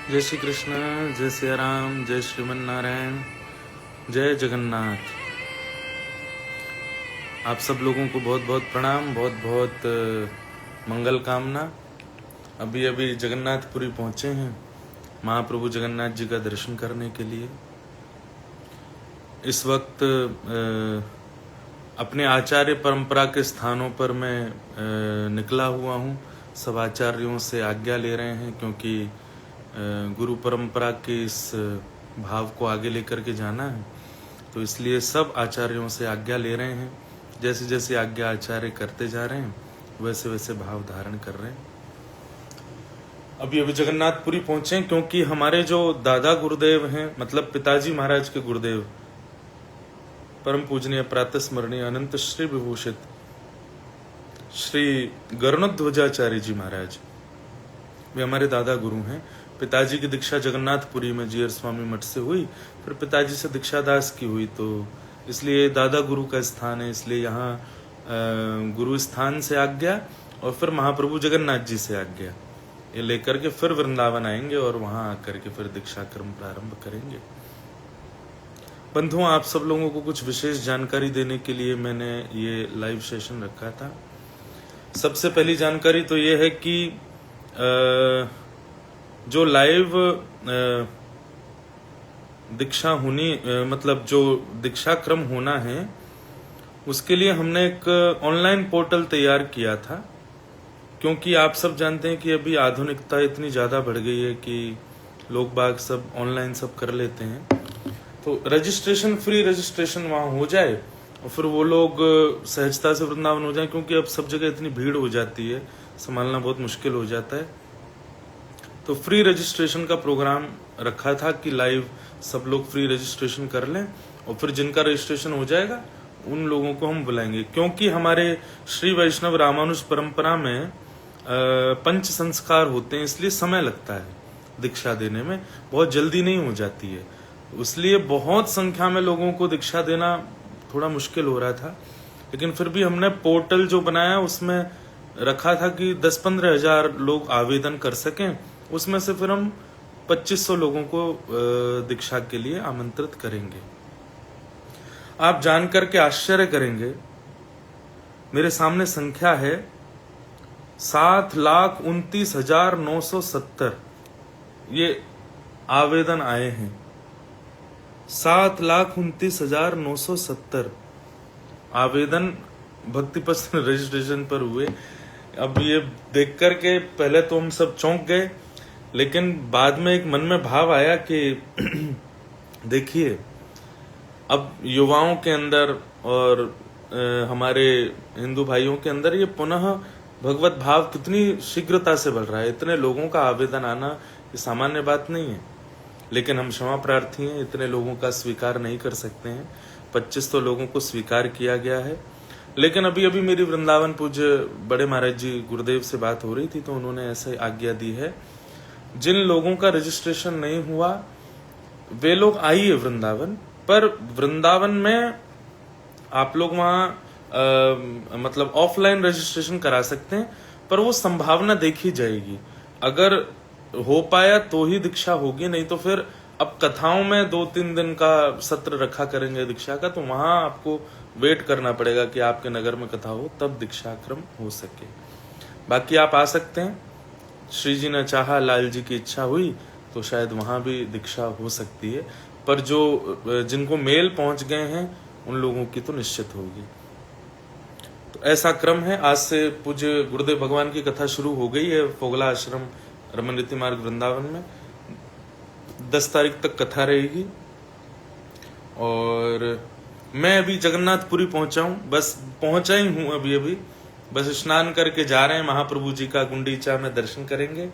जय श्री कृष्ण, जय सिया राम, जय श्रीमन नारायण, जय जगन्नाथ। आप सब लोगों को बहुत बहुत प्रणाम, बहुत बहुत मंगल कामना। अभी अभी जगन्नाथपुरी पहुंचे हैं महाप्रभु जगन्नाथ जी का दर्शन करने के लिए। इस वक्त अपने आचार्य परंपरा के स्थानों पर मैं निकला हुआ हूँ। सब आचार्यों से आज्ञा ले रहे हैं, क्योंकि गुरु परंपरा के इस भाव को आगे लेकर के जाना है। तो इसलिए सब आचार्यों से आज्ञा ले रहे हैं। जैसे जैसे आज्ञा आचार्य करते जा रहे हैं, वैसे वैसे भाव धारण कर रहे हैं। अभी अभी जगन्नाथपुरी पहुंचे, क्योंकि हमारे जो दादा गुरुदेव हैं, मतलब पिताजी महाराज के गुरुदेव, परम पूजनीय प्रातः स्मरणीय अनंत श्री विभूषित श्री गरुणध्वजाचार्य जी महाराज, वे हमारे दादा गुरु हैं। पिताजी की दीक्षा जगन्नाथपुरी में जीयर स्वामी मठ से हुई, फिर पिताजी से दीक्षा दास की हुई, तो इसलिए दादा गुरु का स्थान है। इसलिए यहाँ गुरु स्थान से आज्ञा और फिर महाप्रभु जगन्नाथ जी से आज्ञा ये लेकर के फिर वृंदावन आएंगे और वहां आकर के फिर दीक्षा क्रम प्रारंभ करेंगे। बंधुओं, आप सब लोगों को कुछ विशेष जानकारी देने के लिए मैंने ये लाइव सेशन रखा था। सबसे पहली जानकारी तो ये है कि जो लाइव दीक्षा होनी, मतलब जो दीक्षा क्रम होना है, उसके लिए हमने एक ऑनलाइन पोर्टल तैयार किया था। क्योंकि आप सब जानते हैं कि अभी आधुनिकता इतनी ज़्यादा बढ़ गई है कि लोग बाग सब ऑनलाइन सब कर लेते हैं। तो रजिस्ट्रेशन, फ्री रजिस्ट्रेशन वहाँ हो जाए और फिर वो लोग सहजता से वृंदावन हो जाए, क्योंकि अब सब जगह इतनी भीड़ हो जाती है, संभालना बहुत मुश्किल हो जाता है। तो फ्री रजिस्ट्रेशन का प्रोग्राम रखा था कि लाइव सब लोग फ्री रजिस्ट्रेशन कर लें और फिर जिनका रजिस्ट्रेशन हो जाएगा उन लोगों को हम बुलाएंगे। क्योंकि हमारे श्री वैष्णव रामानुज परंपरा में पंच संस्कार होते हैं, इसलिए समय लगता है दीक्षा देने में, बहुत जल्दी नहीं हो जाती है। इसलिए बहुत संख्या में लोगों को दीक्षा देना थोड़ा मुश्किल हो रहा था। लेकिन फिर भी हमने पोर्टल जो बनाया उसमें रखा था कि 10-15 हजार लोग आवेदन कर सकें। उसमें से फिर हम 2500 लोगों को दीक्षा के लिए आमंत्रित करेंगे। आप जानकर के आश्चर्य करेंगे, मेरे सामने संख्या है 7,29,970 ये आवेदन आए हैं। 7,29,970 आवेदन भक्ति पसंद रजिस्ट्रेशन पर हुए। अब ये देख करके पहले तो हम सब चौंक गए, लेकिन बाद में एक मन में भाव आया कि देखिए, अब युवाओं के अंदर और हमारे हिंदू भाइयों के अंदर ये पुनः भगवत भाव कितनी शीघ्रता से बढ़ रहा है। इतने लोगों का आवेदन आना ये सामान्य बात नहीं है। लेकिन हम क्षमा प्रार्थी हैं, इतने लोगों का स्वीकार नहीं कर सकते हैं। 25 तो लोगों को स्वीकार किया गया है। लेकिन अभी अभी मेरी वृंदावन पूज्य बड़े महाराज जी गुरुदेव से बात हो रही थी, तो उन्होंने ऐसे आज्ञा दी है, जिन लोगों का रजिस्ट्रेशन नहीं हुआ वे लोग आइए वृंदावन, पर वृंदावन में आप लोग वहाँ मतलब ऑफलाइन रजिस्ट्रेशन करा सकते हैं, पर वो संभावना देखी जाएगी। अगर हो पाया तो ही दीक्षा होगी, नहीं तो फिर अब कथाओं में 2-3 दिन का सत्र रखा करेंगे दीक्षा का, तो वहां आपको वेट करना पड़ेगा कि आपके नगर में कथा हो, तब दीक्षा क्रम हो सके। बाकी आप आ सकते हैं। श्री जी ने चाहा, लाल जी की इच्छा हुई तो शायद वहां भी दीक्षा हो सकती है, पर जो जिनको मेल पहुंच गए हैं उन लोगों की तो निश्चित होगी। तो ऐसा क्रम है। आज से पूज्य गुरुदेव भगवान की कथा शुरू हो गई है फोगला आश्रम रमन रीति मार्ग वृंदावन में। 10 तारीख तक कथा रहेगी। और मैं अभी जगन्नाथपुरी पहुंचा हूं, बस पहुंचा ही हूं अभी अभी, बस स्नान करके जा रहे हैं। महाप्रभु जी का गुंडीचा में दर्शन करेंगे,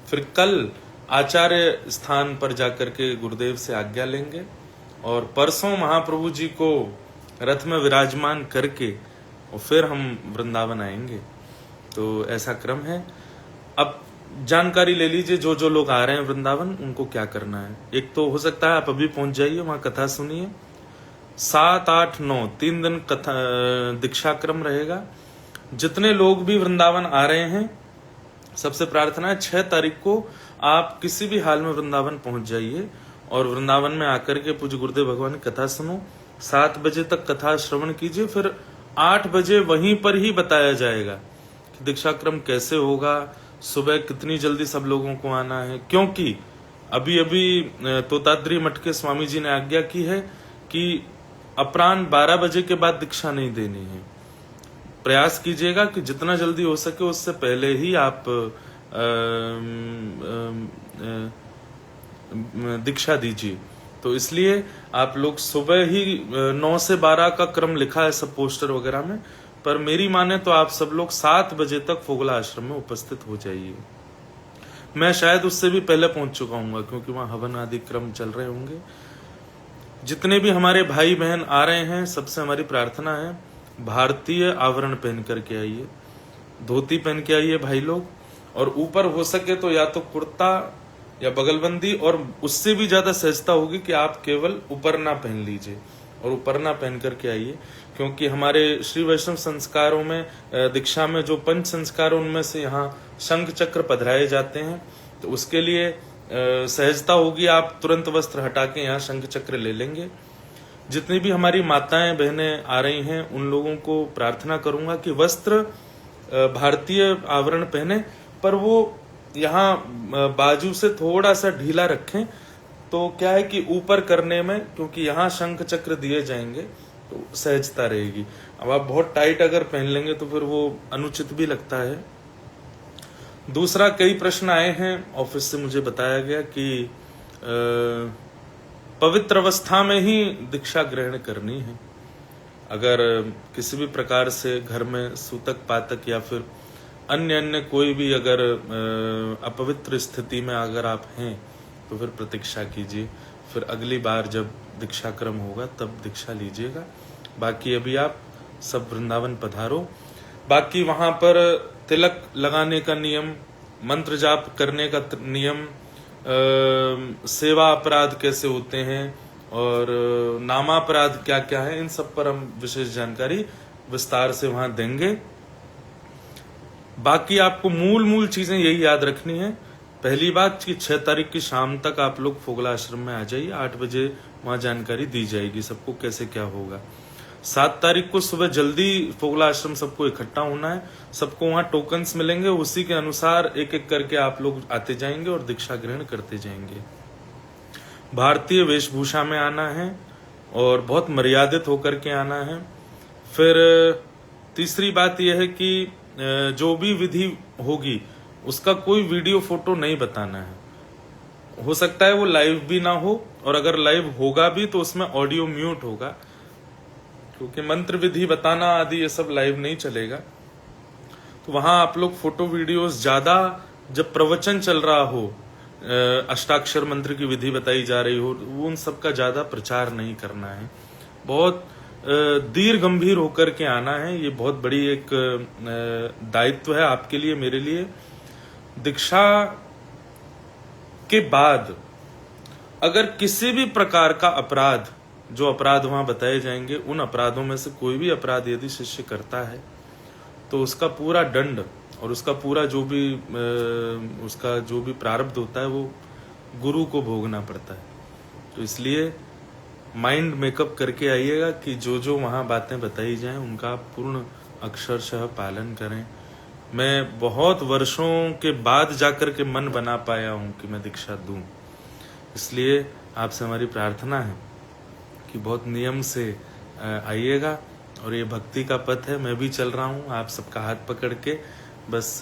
फिर कल आचार्य स्थान पर जाकर के गुरुदेव से आज्ञा लेंगे और परसों महाप्रभु जी को रथ में विराजमान करके और फिर हम वृंदावन आएंगे। तो ऐसा क्रम है। अब जानकारी ले लीजिए, जो जो लोग आ रहे हैं वृंदावन उनको क्या करना है। एक तो हो सकता है आप अभी पहुंच जाइए, वहां कथा सुनिए। 7, 8, 9 3 दिन कथा दीक्षा क्रम रहेगा। जितने लोग भी वृंदावन आ रहे हैं सबसे प्रार्थना है 6 तारीख को आप किसी भी हाल में वृंदावन पहुंच जाइए और वृंदावन में आकर के पूज्य गुरुदेव भगवान की कथा सुनो। 7 बजे तक कथा श्रवण कीजिए, फिर 8 बजे वहीं पर ही बताया जाएगा कि दीक्षा क्रम कैसे होगा, सुबह कितनी जल्दी सब लोगों को आना है। क्योंकि अभी तोताद्री मठ के स्वामी जी ने आज्ञा की है कि अपराह्न 12 बजे के बाद दीक्षा नहीं देनी है। प्रयास कीजिएगा कि जितना जल्दी हो सके उससे पहले ही आप दीक्षा दीजिए। तो इसलिए आप लोग सुबह ही 9 से 12 का क्रम लिखा है सब पोस्टर वगैरह में, पर मेरी माने तो आप सब लोग 7 बजे तक फोगला आश्रम में उपस्थित हो जाइए। मैं शायद उससे भी पहले पहुंच चुका हूँ क्योंकि वहां हवन आदि क्रम चल रहे होंगे। जितने भी हमारे भाई बहन आ रहे हैं सबसे हमारी प्रार्थना है भारतीय आवरण पहन करके आइए, धोती पहन के आइए भाई लोग, और ऊपर हो सके तो या तो कुर्ता या बगलबंदी, और उससे भी ज्यादा सहजता होगी कि आप केवल उपरना पहन लीजिए और उपरना पहन करके आइए। क्योंकि हमारे श्री वैष्णव संस्कारों में दीक्षा में जो पंच संस्कार उनमें से यहाँ शंख चक्र पधराए जाते हैं, तो उसके लिए सहजता होगी, आप तुरंत वस्त्र हटा के यहाँ शंख चक्र ले लेंगे। जितनी भी हमारी माताएं बहनें आ रही हैं उन लोगों को प्रार्थना करूंगा कि वस्त्र भारतीय आवरण पहने, पर वो यहाँ बाजू से थोड़ा सा ढीला रखें। तो क्या है कि ऊपर करने में, क्योंकि यहाँ शंख चक्र दिए जाएंगे तो सहजता रहेगी। अब आप बहुत टाइट अगर पहन लेंगे तो फिर वो अनुचित भी लगता है। दूसरा, कई प्रश्न आए हैं ऑफिस से, मुझे बताया गया कि पवित्र अवस्था में ही दीक्षा ग्रहण करनी है। अगर किसी भी प्रकार से घर में सूतक पातक या फिर अन्य कोई भी अगर अपवित्र स्थिति में अगर आप हैं तो फिर प्रतीक्षा कीजिए, फिर अगली बार जब दीक्षा क्रम होगा तब दीक्षा लीजिएगा। बाकी अभी आप सब वृंदावन पधारो। बाकी वहां पर तिलक लगाने का नियम, मंत्र जाप करने का नियम, सेवा अपराध कैसे होते हैं और नामापराध क्या क्या है, इन सब पर हम विशेष जानकारी विस्तार से वहां देंगे। बाकी आपको मूल चीजें यही याद रखनी है। पहली बात कि 6 तारीख की शाम तक आप लोग फोगला आश्रम में आ जाइए, 8 बजे वहां जानकारी दी जाएगी सबको कैसे क्या होगा। 7 तारीख को सुबह जल्दी फोगला आश्रम सबको इकट्ठा होना है, सबको वहां टोकन्स मिलेंगे, उसी के अनुसार एक एक करके आप लोग आते जाएंगे और दीक्षा ग्रहण करते जाएंगे। भारतीय वेशभूषा में आना है और बहुत मर्यादित होकर के आना है। फिर तीसरी बात यह है कि जो भी विधि होगी उसका कोई वीडियो फोटो नहीं बताना है। हो सकता है वो लाइव भी ना हो, और अगर लाइव होगा भी तो उसमें ऑडियो म्यूट होगा, क्योंकि मंत्र विधि बताना आदि ये सब लाइव नहीं चलेगा। तो वहां आप लोग फोटो वीडियोस ज्यादा, जब प्रवचन चल रहा हो, अष्टाक्षर मंत्र की विधि बताई जा रही हो, उन सब का ज्यादा प्रचार नहीं करना है। बहुत दीर्घ गंभीर होकर के आना है। ये बहुत बड़ी एक दायित्व है आपके लिए, मेरे लिए। दीक्षा के बाद अगर किसी भी प्रकार का अपराध, जो अपराध वहां बताए जाएंगे, उन अपराधों में से कोई भी अपराध यदि शिष्य करता है तो उसका पूरा दंड और उसका पूरा जो भी प्रारब्ध होता है वो गुरु को भोगना पड़ता है। तो इसलिए माइंड मेकअप करके आइएगा कि जो वहां बातें बताई जाएं उनका पूर्ण अक्षरशः पालन करें। मैं बहुत वर्षों के बाद जाकर के मन बना पाया हूं कि मैं दीक्षा दूं, इसलिए आपसे हमारी प्रार्थना है कि बहुत नियम से आइएगा। और ये भक्ति का पथ है, मैं भी चल रहा हूं आप सबका हाथ पकड़ के, बस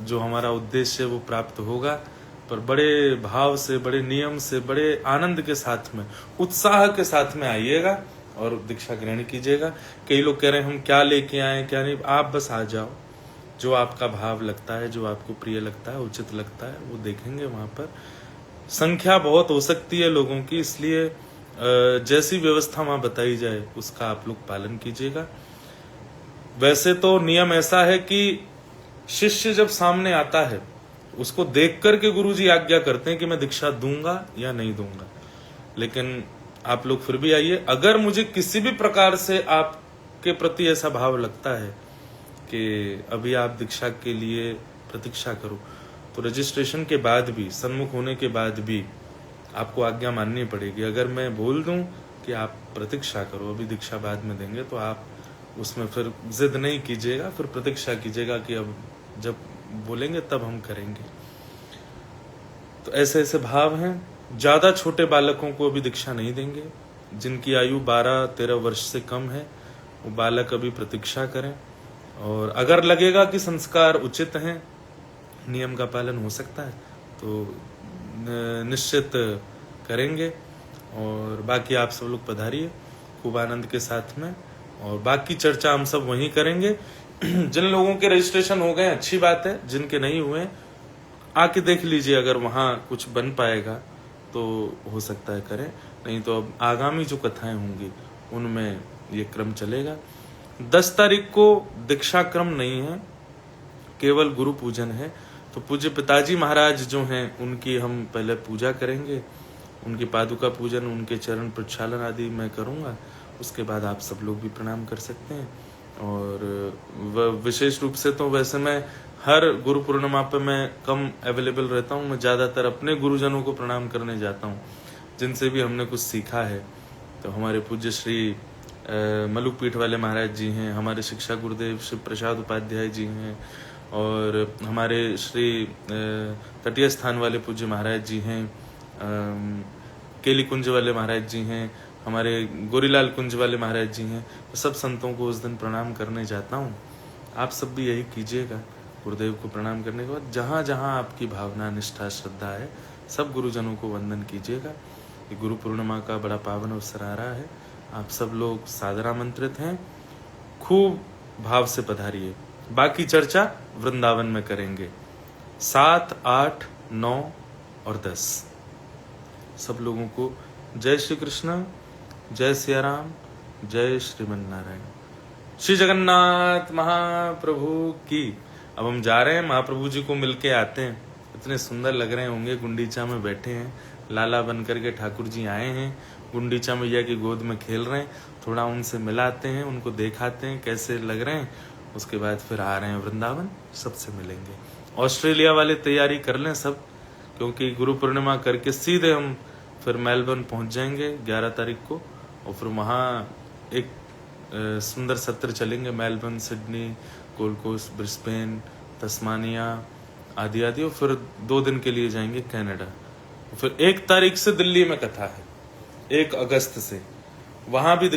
जो हमारा उद्देश्य है वो प्राप्त होगा। पर बड़े भाव से, बड़े नियम से, बड़े आनंद के साथ में, उत्साह के साथ में आइएगा और दीक्षा ग्रहण कीजिएगा। कई लोग कह रहे हैं हम क्या लेके आए क्या नहीं, आप बस आ जाओ। जो आपका भाव लगता है, जो आपको प्रिय लगता है, उचित लगता है, वो देखेंगे। वहां पर संख्या बहुत हो सकती है लोगों की, इसलिए जैसी व्यवस्था वहां बताई जाए उसका आप लोग पालन कीजिएगा। वैसे तो नियम ऐसा है कि शिष्य जब सामने आता है उसको देख करके गुरुजी आज्ञा करते हैं कि मैं दीक्षा दूंगा या नहीं दूंगा, लेकिन आप लोग फिर भी आइए। अगर मुझे किसी भी प्रकार से आपके प्रति ऐसा भाव लगता है कि अभी आप दीक्षा के लिए प्रतीक्षा करो। तो रजिस्ट्रेशन के बाद भी, सन्मुख होने के बाद भी आपको आज्ञा माननी पड़ेगी। अगर मैं बोल दूं कि आप प्रतीक्षा करो, अभी दीक्षा बाद में देंगे, तो आप उसमें फिर जिद नहीं कीजिएगा, फिर प्रतीक्षा कीजिएगा कि अब जब बोलेंगे तब हम करेंगे। तो ऐसे ऐसे भाव हैं। ज्यादा छोटे बालकों को अभी दीक्षा नहीं देंगे। जिनकी आयु 12-13 वर्ष से कम है वो बालक अभी प्रतीक्षा करें, और अगर लगेगा कि संस्कार उचित हैं, नियम का पालन हो सकता है, तो निश्चित करेंगे। और बाकी आप सब लोग पधारिए खूब आनंद के साथ में, और बाकी चर्चा हम सब वहीं करेंगे। जिन लोगों के रजिस्ट्रेशन हो गए अच्छी बात है, जिनके नहीं हुए आके देख लीजिए, अगर वहां कुछ बन पाएगा तो हो सकता है करें, नहीं तो अब आगामी जो कथाएं होंगी उनमें ये क्रम चलेगा। 10 तारीख को दीक्षा क्रम नहीं है, केवल गुरु पूजन है। तो पूज्य पिताजी महाराज जो हैं उनकी हम पहले पूजा करेंगे, उनकी पादुका पूजन, उनके चरण प्रक्षालन आदि मैं करूंगा। उसके बाद आप सब लोग भी प्रणाम कर सकते हैं। और विशेष रूप से तो वैसे मैं हर गुरु पूर्णिमा पे मैं कम अवेलेबल रहता हूँ। मैं ज्यादातर अपने गुरुजनों को प्रणाम करने जाता हूँ, जिनसे भी हमने कुछ सीखा है। तो हमारे पूज्य श्री मलुक पीठ वाले महाराज जी हैं, हमारे शिक्षा गुरुदेव श्री प्रसाद उपाध्याय जी हैं, और हमारे श्री तटीय स्थान वाले पूज्य महाराज जी हैं, केली कुंज वाले महाराज जी हैं, हमारे गोरीलाल कुंज वाले महाराज जी हैं। तो सब संतों को उस दिन प्रणाम करने जाता हूँ। आप सब भी यही कीजिएगा। गुरुदेव को प्रणाम करने के बाद जहाँ जहाँ आपकी भावना, निष्ठा, श्रद्धा है, सब गुरुजनों को वंदन कीजिएगा। ये गुरु पूर्णिमा का बड़ा पावन अवसर आ रहा है। आप सब लोग सादर आमंत्रित हैं, खूब भाव से पधारिए। बाकी चर्चा वृंदावन में करेंगे 7, 8, 9 और 10। सब लोगों को जय श्री कृष्ण, जय सिया राम, जय श्रीमन नारायण। श्री जगन्नाथ महाप्रभु की। अब हम जा रहे हैं, महाप्रभु जी को मिलके आते हैं। इतने सुंदर लग रहे होंगे, गुंडीचा में बैठे हैं, लाला बन करके ठाकुर जी आए हैं, गुंडीचा मैया की गोद में खेल रहे हैं। थोड़ा उनसे मिलाते हैं, उनको दिखाते हैं कैसे लग रहे हैं। उसके बाद फिर आ रहे हैं वृंदावन, सबसे मिलेंगे। ऑस्ट्रेलिया वाले तैयारी कर लें सब, क्योंकि गुरु पूर्णिमा करके सीधे हम फिर मेलबर्न पहुंच जाएंगे 11 तारीख को, और फिर वहाँ एक सुंदर सत्र चलेंगे। Melbourne, Sydney, Gold Coast, Brisbane, Tasmania आदि आदि, और फिर 2 दिन के लिए जाएंगे कनाडा। फिर 1 तारीख से दिल्ली में कथा है, 1 अगस्त से वहां भी